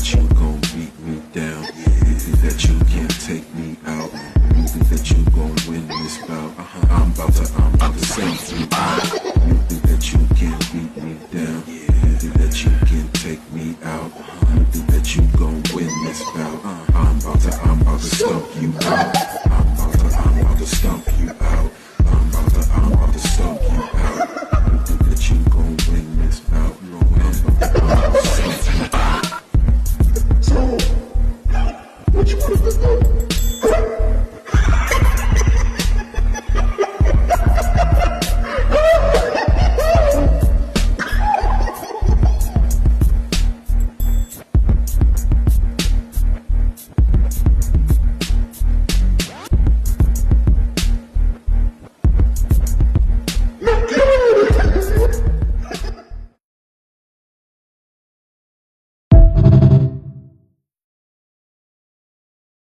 that you gon' beat me down. You think that you can't take me out. You think that you gon' win this bout. I'm about to send you out. You think that you can't beat me down. You think that you can take me out. You think that you gon' win this bout. I'm about to stomp you out.